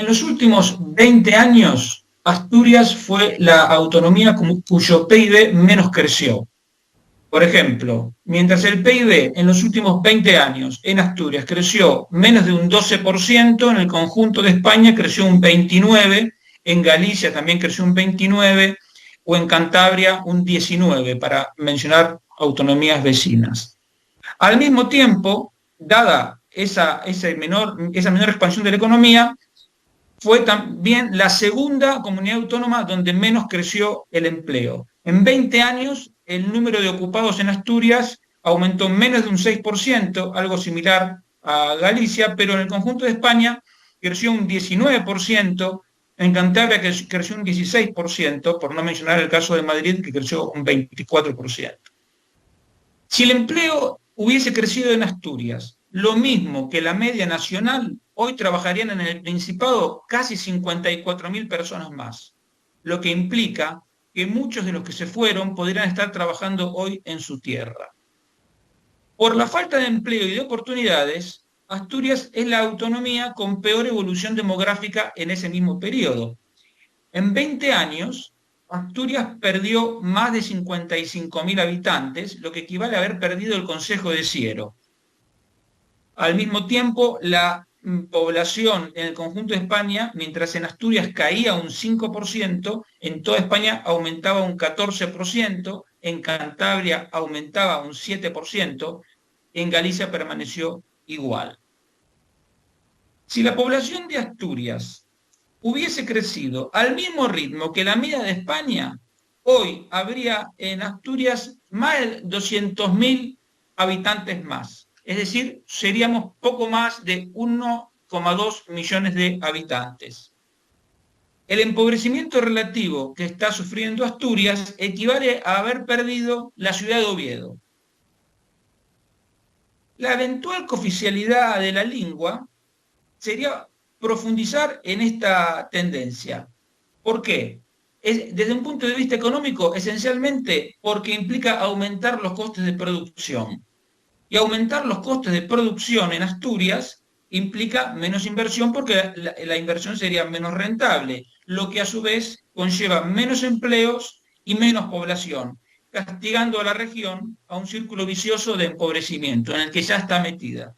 En los últimos 20 años, Asturias fue la autonomía cuyo PIB menos creció. Por ejemplo, mientras el PIB en los últimos 20 años en Asturias creció menos de un 12%, en el conjunto de España creció un 29%, en Galicia también creció un 29%, o en Cantabria un 19%, para mencionar autonomías vecinas. Al mismo tiempo, dada esa menor expansión de la economía, fue también la segunda comunidad autónoma donde menos creció el empleo. En 20 años, el número de ocupados en Asturias aumentó menos de un 6%, algo similar a Galicia, pero en el conjunto de España creció un 19%, en Cantabria creció un 16%, por no mencionar el caso de Madrid, que creció un 24%. Si el empleo hubiese crecido en Asturias lo mismo que la media nacional, hoy trabajarían en el Principado casi 54.000 personas más, lo que implica que muchos de los que se fueron podrían estar trabajando hoy en su tierra. Por la falta de empleo y de oportunidades, Asturias es la autonomía con peor evolución demográfica en ese mismo periodo. En 20 años, Asturias perdió más de 55.000 habitantes, lo que equivale a haber perdido el Concejo de Siero. Al mismo tiempo, la población en el conjunto de España, mientras en Asturias caía un 5%, en toda España aumentaba un 14%, en Cantabria aumentaba un 7%, en Galicia permaneció igual. Si la población de Asturias hubiese crecido al mismo ritmo que la media de España, hoy habría en Asturias más de 200.000 habitantes más. Es decir, seríamos poco más de 1,2 millones de habitantes. El empobrecimiento relativo que está sufriendo Asturias equivale a haber perdido la ciudad de Oviedo. La eventual cooficialidad de la lengua sería profundizar en esta tendencia. ¿Por qué? Desde un punto de vista económico, esencialmente porque implica aumentar los costes de producción. Y aumentar los costes de producción en Asturias implica menos inversión porque la inversión sería menos rentable, lo que a su vez conlleva menos empleos y menos población, castigando a la región a un círculo vicioso de empobrecimiento en el que ya está metida.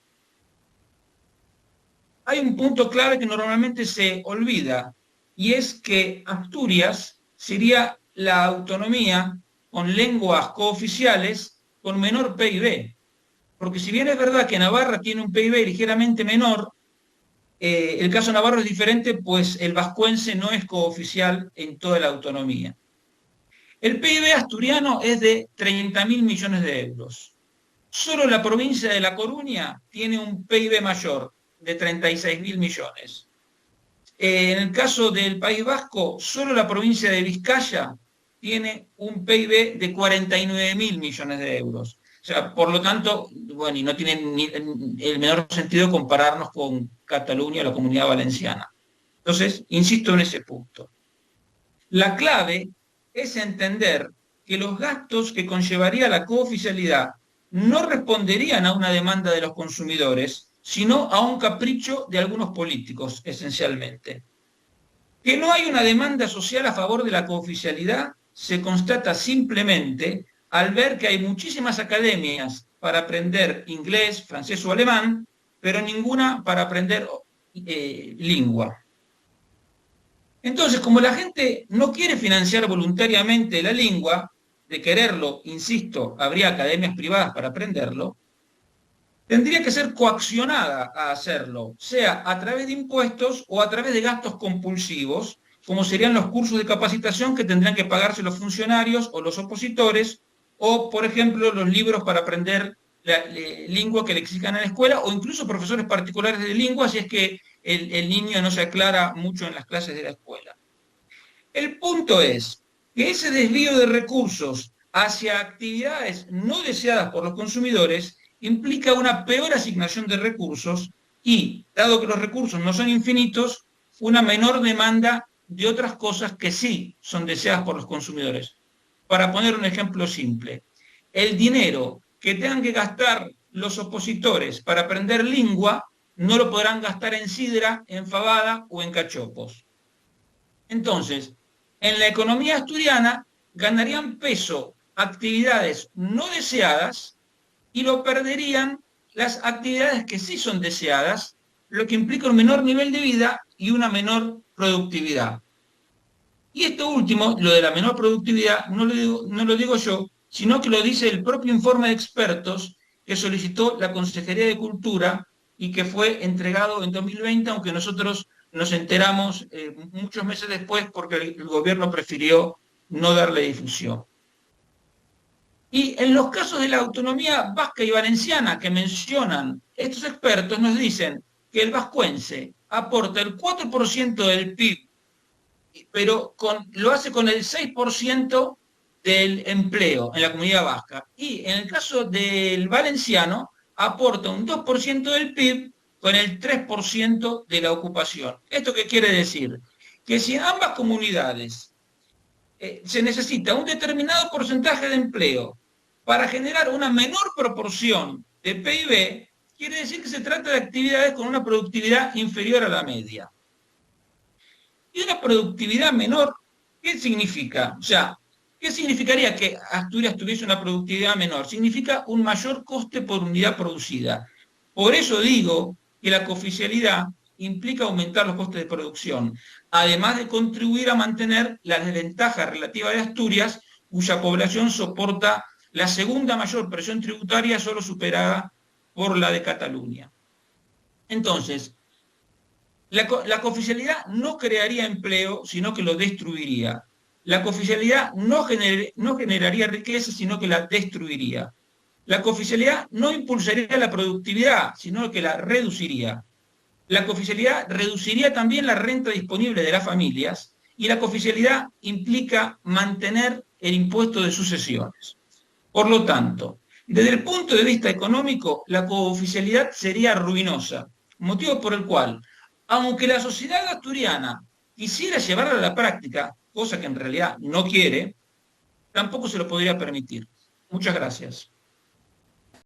Hay un punto clave que normalmente se olvida, y es que Asturias sería la autonomía con lenguas cooficiales con menor PIB. Porque si bien es verdad que Navarra tiene un PIB ligeramente menor, el caso de Navarra es diferente, pues el vascuense no es cooficial en toda la autonomía. El PIB asturiano es de 30.000 millones de euros. Solo la provincia de La Coruña tiene un PIB mayor, de 36.000 millones. En el caso del País Vasco, solo la provincia de Vizcaya tiene un PIB de 49.000 millones de euros. O sea, por lo tanto, bueno, y no tiene ni el menor sentido compararnos con Cataluña o la Comunidad Valenciana. Entonces, insisto en ese punto. La clave es entender que los gastos que conllevaría la cooficialidad no responderían a una demanda de los consumidores, sino a un capricho de algunos políticos, esencialmente. Que no hay una demanda social a favor de la cooficialidad se constata simplemente al ver que hay muchísimas academias para aprender inglés, francés o alemán, pero ninguna para aprender lengua. Entonces, como la gente no quiere financiar voluntariamente la lengua, de quererlo, insisto, habría academias privadas para aprenderlo, tendría que ser coaccionada a hacerlo, sea a través de impuestos o a través de gastos compulsivos, como serían los cursos de capacitación que tendrían que pagarse los funcionarios o los opositores, o, por ejemplo, los libros para aprender la lengua que le exijan en la escuela, o incluso profesores particulares de lengua, si es que el niño no se aclara mucho en las clases de la escuela. El punto es que ese desvío de recursos hacia actividades no deseadas por los consumidores implica una peor asignación de recursos y, dado que los recursos no son infinitos, una menor demanda de otras cosas que sí son deseadas por los consumidores. Para poner un ejemplo simple, el dinero que tengan que gastar los opositores para aprender lengua no lo podrán gastar en sidra, en fabada o en cachopos. Entonces, en la economía asturiana ganarían peso actividades no deseadas y lo perderían las actividades que sí son deseadas, lo que implica un menor nivel de vida y una menor productividad. Y esto último, lo de la menor productividad, no lo digo yo, sino que lo dice el propio informe de expertos que solicitó la Consejería de Cultura y que fue entregado en 2020, aunque nosotros nos enteramos muchos meses después porque el gobierno prefirió no darle difusión. Y en los casos de la autonomía vasca y valenciana que mencionan estos expertos, nos dicen que el vascuense aporta el 4% del PIB, pero lo hace con el 6% del empleo en la comunidad vasca. Y en el caso del valenciano, aporta un 2% del PIB con el 3% de la ocupación. ¿Esto qué quiere decir? Que si en ambas comunidades se necesita un determinado porcentaje de empleo para generar una menor proporción de PIB, quiere decir que se trata de actividades con una productividad inferior a la media. Y una productividad menor, ¿qué significa? O sea, ¿qué significaría que Asturias tuviese una productividad menor? Significa un mayor coste por unidad producida. Por eso digo que la cooficialidad implica aumentar los costes de producción, además de contribuir a mantener la desventaja relativa de Asturias, cuya población soporta la segunda mayor presión tributaria, solo superada por la de Cataluña. Entonces, la cooficialidad no crearía empleo, sino que lo destruiría. La cooficialidad no generaría riqueza, sino que la destruiría. La cooficialidad no impulsaría la productividad, sino que la reduciría. La cooficialidad reduciría también la renta disponible de las familias y la cooficialidad implica mantener el impuesto de sucesiones. Por lo tanto, desde el punto de vista económico, la cooficialidad sería ruinosa, motivo por el cual, aunque la sociedad asturiana quisiera llevarla a la práctica, cosa que en realidad no quiere, tampoco se lo podría permitir. Muchas gracias.